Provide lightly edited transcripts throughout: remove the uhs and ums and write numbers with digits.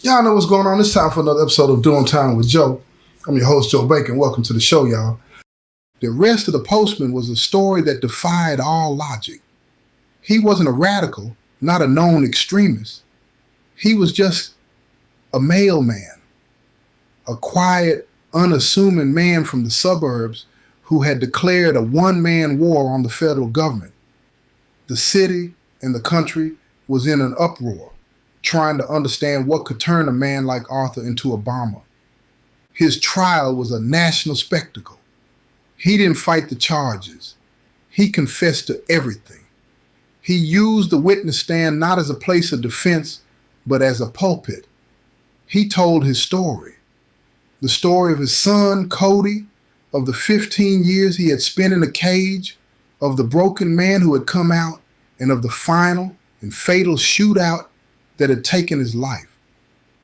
Y'all know what's going on. It's time for another episode of Doing Time with Joe. I'm your host, Joe Bacon. Welcome to the show, y'all. The arrest of the postman was a story that defied all logic. He wasn't a radical, not a known extremist. He was just a mailman, a quiet, unassuming man from the suburbs who had declared a one-man war on the federal government. The city and the country was in an uproar, trying to understand what could turn a man like Arthur into a bomber. His trial was a national spectacle. He didn't fight the charges. He confessed to everything. He used the witness stand not as a place of defense, but as a pulpit. He told his story. The story of his son, Cody, of the 15 years he had spent in a cage, of the broken man who had come out, and of the final and fatal shootout that had taken his life.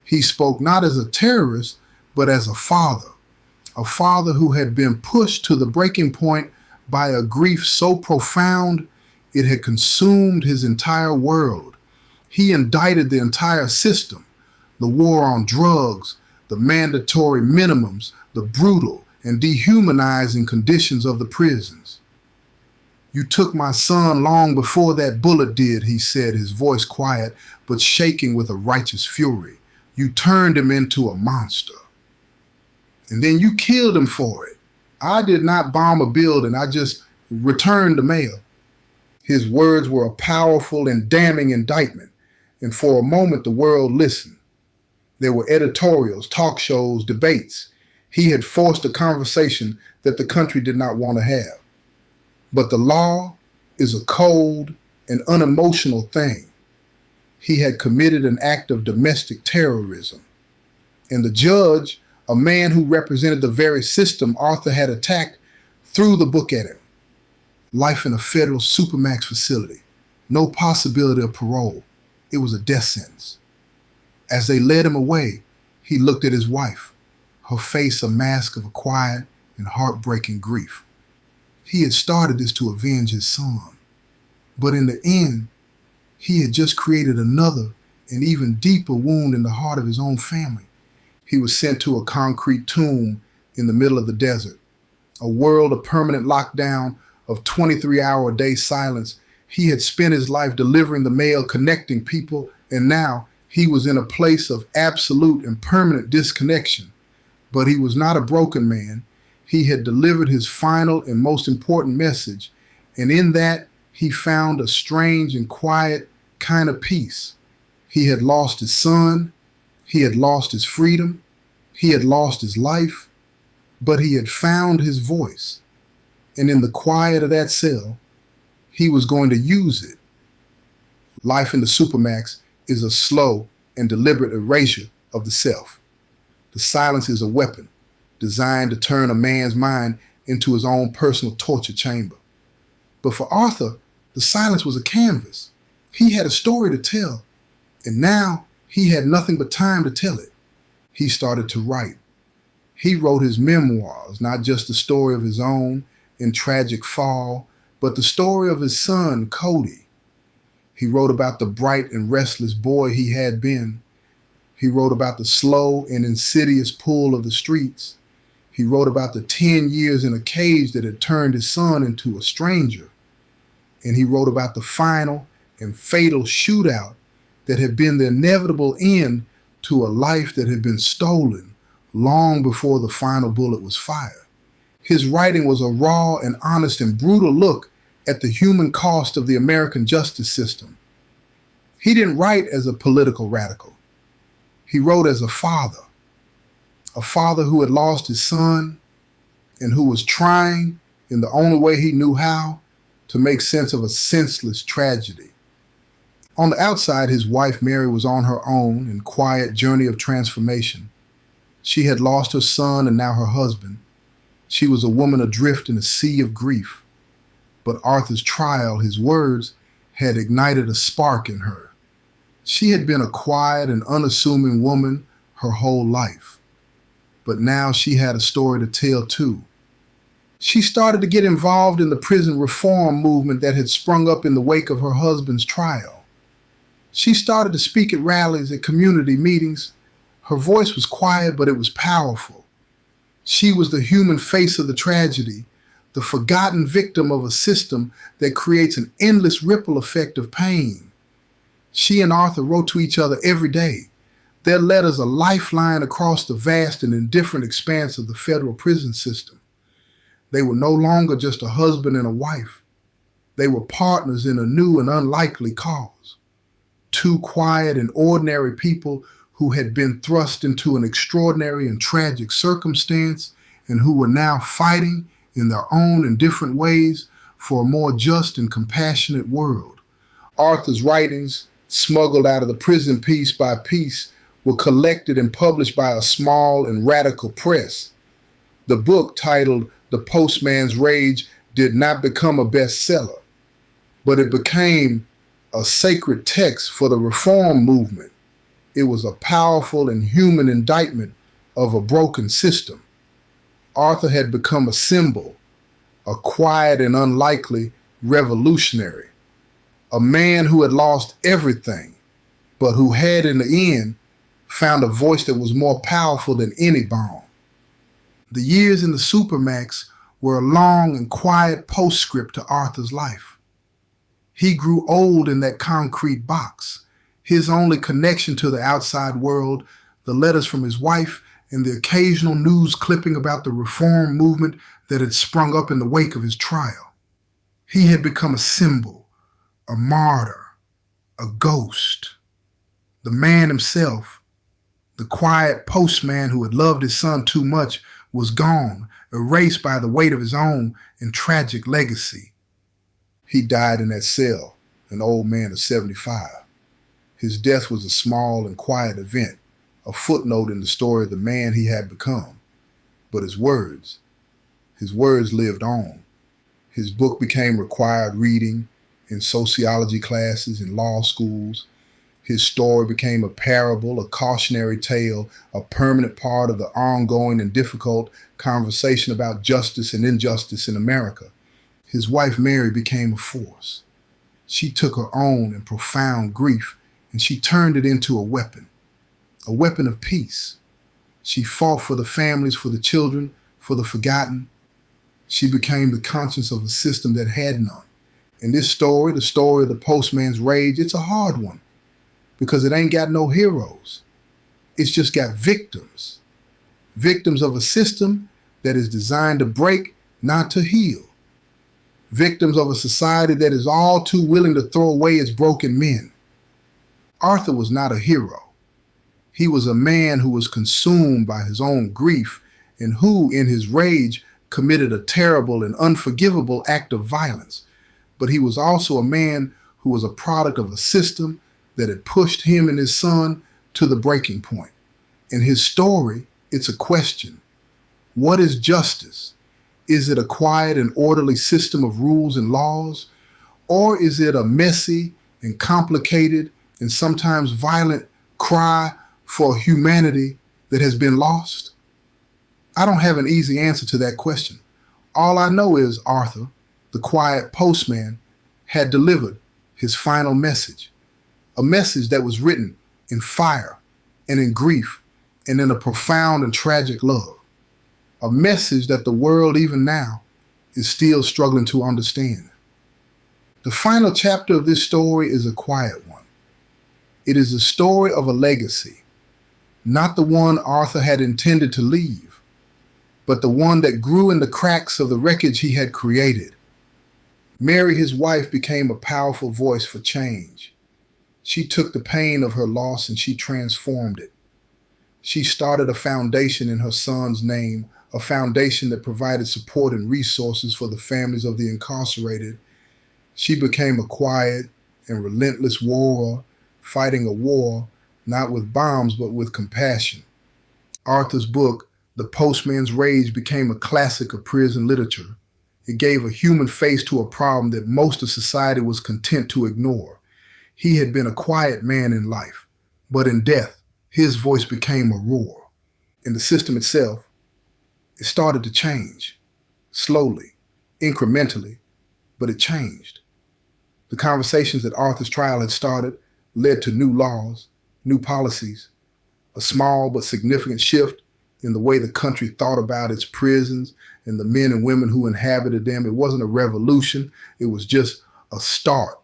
He spoke not as a terrorist, but as a father who had been pushed to the breaking point by a grief so profound it had consumed his entire world. He indicted the entire system, the war on drugs, the mandatory minimums, the brutal and dehumanizing conditions of the prisons. "You took my son long before that bullet did," he said, his voice quiet but shaking with a righteous fury. "You turned him into a monster. And then you killed him for it. I did not bomb a building. I just returned the mail." His words were a powerful and damning indictment, and for a moment the world listened. There were editorials, talk shows, debates. He had forced a conversation that the country did not want to have. But the law is a cold and unemotional thing. He had committed an act of domestic terrorism. And the judge, a man who represented the very system Arthur had attacked, threw the book at him. Life in a federal supermax facility. No possibility of parole. It was a death sentence. As they led him away, he looked at his wife, her face a mask of a quiet and heartbreaking grief. He had started this to avenge his son. But in the end, he had just created another and even deeper wound in the heart of his own family. He was sent to a concrete tomb in the middle of the desert, a world of permanent lockdown, of 23-hour-a-day silence. He had spent his life delivering the mail, connecting people, and now he was in a place of absolute and permanent disconnection. But he was not a broken man. He had delivered his final and most important message, and in that he found a strange and quiet kind of peace. He had lost his son, he had lost his freedom, he had lost his life, but he had found his voice. And in the quiet of that cell, he was going to use it. Life in the supermax is a slow and deliberate erasure of the self. The silence is a weapon designed to turn a man's mind into his own personal torture chamber. But for Arthur, the silence was a canvas. He had a story to tell, and now he had nothing but time to tell it. He started to write. He wrote his memoirs, not just the story of his own and tragic fall, but the story of his son, Cody. He wrote about the bright and restless boy he had been. He wrote about the slow and insidious pull of the streets. He wrote about the 10 years in a cage that had turned his son into a stranger. And he wrote about the final and fatal shootout that had been the inevitable end to a life that had been stolen long before the final bullet was fired. His writing was a raw and honest and brutal look at the human cost of the American justice system. He didn't write as a political radical. He wrote as a father who had lost his son and who was trying, in the only way he knew how, to make sense of a senseless tragedy. On the outside, his wife Mary was on her own and quiet journey of transformation. She had lost her son and now her husband. She was a woman adrift in a sea of grief. But Arthur's trial, his words, had ignited a spark in her. She had been a quiet and unassuming woman her whole life. But now she had a story to tell too. She started to get involved in the prison reform movement that had sprung up in the wake of her husband's trial. She started to speak at rallies, at community meetings, Her voice was quiet, but it was powerful. She was the human face of the tragedy, the forgotten victim of a system that creates an endless ripple effect of pain. She and Arthur wrote to each other every day, their letters a lifeline across the vast and indifferent expanse of the federal prison system. They were no longer just a husband and a wife. They were partners in a new and unlikely cause. Two quiet and ordinary people who had been thrust into an extraordinary and tragic circumstance and who were now fighting in their own and different ways for a more just and compassionate world. Arthur's writings, smuggled out of the prison piece by piece, were collected and published by a small and radical press. The book, titled The Postman's Rage, did not become a bestseller, but it became a sacred text for the reform movement. It was a powerful and human indictment of a broken system. Arthur had become a symbol, a quiet and unlikely revolutionary, a man who had lost everything, but who had in the end found a voice that was more powerful than any bomb. The years in the Supermax were a long and quiet postscript to Arthur's life. He grew old in that concrete box. His only connection to the outside world, the letters from his wife, and the occasional news clipping about the reform movement that had sprung up in the wake of his trial. He had become a symbol, a martyr, a ghost. The man himself, the quiet postman who had loved his son too much, was gone, erased by the weight of his own and tragic legacy. He died in that cell, an old man of 75. His death was a small and quiet event, a footnote in the story of the man he had become. But his words lived on. His book became required reading in sociology classes in law schools. His story became a parable, a cautionary tale, a permanent part of the ongoing and difficult conversation about justice and injustice in America. His wife Mary became a force. She took her own and profound grief and she turned it into a weapon of peace. She fought for the families, for the children, for the forgotten. She became the conscience of a system that had none. And this story, the story of the Postman's Rage, it's a hard one because it ain't got no heroes. It's just got victims. Victims of a system that is designed to break, not to heal. Victims of a society that is all too willing to throw away its broken men. Arthur was not a hero. He was a man who was consumed by his own grief and who, in his rage, committed a terrible and unforgivable act of violence. But he was also a man who was a product of a system that had pushed him and his son to the breaking point. In his story, it's a question. What is justice? Is it a quiet and orderly system of rules and laws? Or is it a messy and complicated and sometimes violent cry for humanity that has been lost? I don't have an easy answer to that question. All I know is Arthur, the quiet postman, had delivered his final message, a message that was written in fire and in grief and in a profound and tragic love, a message that the world even now is still struggling to understand. The final chapter of this story is a quiet one. It is a story of a legacy, not the one Arthur had intended to leave, but the one that grew in the cracks of the wreckage he had created. Mary, his wife, became a powerful voice for change. She took the pain of her loss and she transformed it. She started a foundation in her son's name, a foundation that provided support and resources for the families of the incarcerated. She became a quiet and relentless warrior, fighting a war not with bombs but with compassion. Arthur's book, The Postman's Rage, became a classic of prison literature. It gave a human face to a problem that most of society was content to ignore. He had been a quiet man in life, but in death, his voice became a roar. In the system itself, it started to change, slowly, incrementally, but it changed. The conversations that Arthur's trial had started led to new laws, new policies, A small but significant shift in the way the country thought about its prisons and the men and women who inhabited them. It wasn't a revolution. It was just a start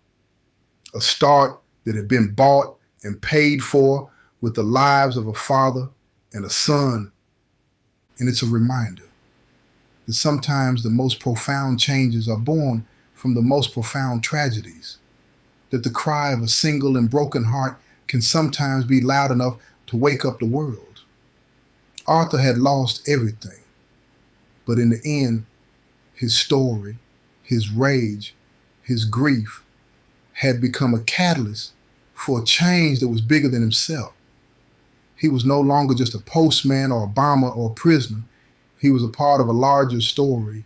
that had been bought and paid for with the lives of a father and a son. And it's a reminder that sometimes the most profound changes are born from the most profound tragedies, that the cry of a single and broken heart can sometimes be loud enough to wake up the world. Arthur had lost everything, but in the end, his story, his rage, his grief had become a catalyst for a change that was bigger than himself. He was no longer just a postman or a bomber or a prisoner. He was a part of a larger story,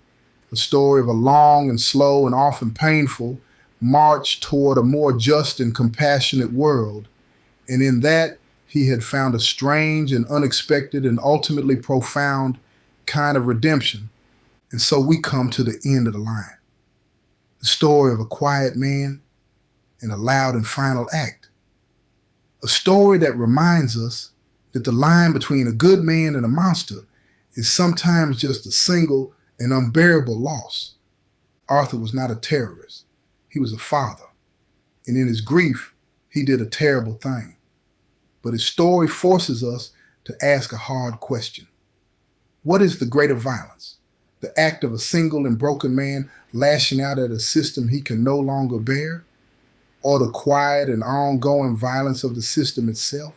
a story of a long and slow and often painful march toward a more just and compassionate world. And in that, he had found a strange and unexpected and ultimately profound kind of redemption. And so we come to the end of the line. The story of a quiet man and a loud and final act. A story that reminds us that the line between a good man and a monster is sometimes just a single and unbearable loss. Arthur was not a terrorist. He was a father. And in his grief, he did a terrible thing. But his story forces us to ask a hard question. What is the greater violence? The act of a single and broken man lashing out at a system he can no longer bear? Or the quiet and ongoing violence of the system itself?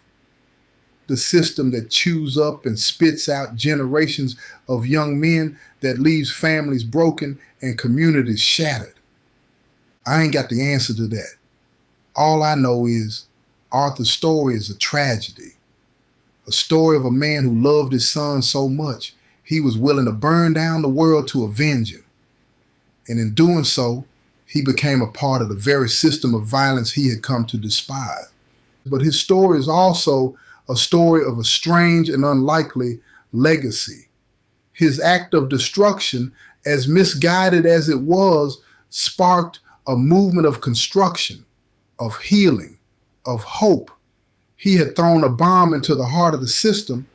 The system that chews up and spits out generations of young men, that leaves families broken and communities shattered. I ain't got the answer to that. All I know is Arthur's story is a tragedy. A story of a man who loved his son so much, he was willing to burn down the world to avenge him. And in doing so, he became a part of the very system of violence he had come to despise. But his story is also a story of a strange and unlikely legacy. His act of destruction, as misguided as it was, sparked a movement of construction, of healing, of hope. He had thrown a bomb into the heart of the system,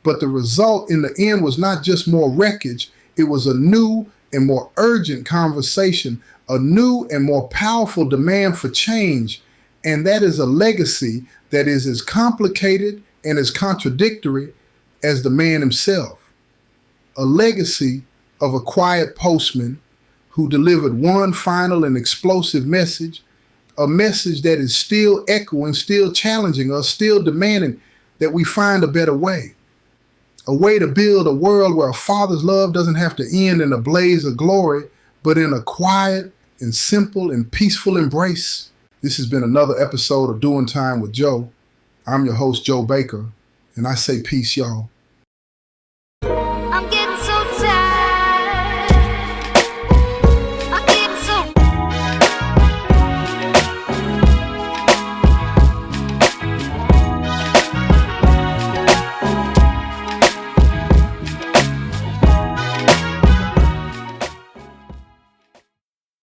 but the result in the end was not just more wreckage. It was a new and more urgent conversation, a new and more powerful demand for change. And that is a legacy that is as complicated and as contradictory as the man himself. A legacy of a quiet postman who delivered one final and explosive message, a message that is still echoing, still challenging us, still demanding that we find a better way. A way to build a world where a father's love doesn't have to end in a blaze of glory, but in a quiet and simple and peaceful embrace. This has been another episode of Doing Time with Joe. I'm your host, Joe Baker, and I say peace, y'all.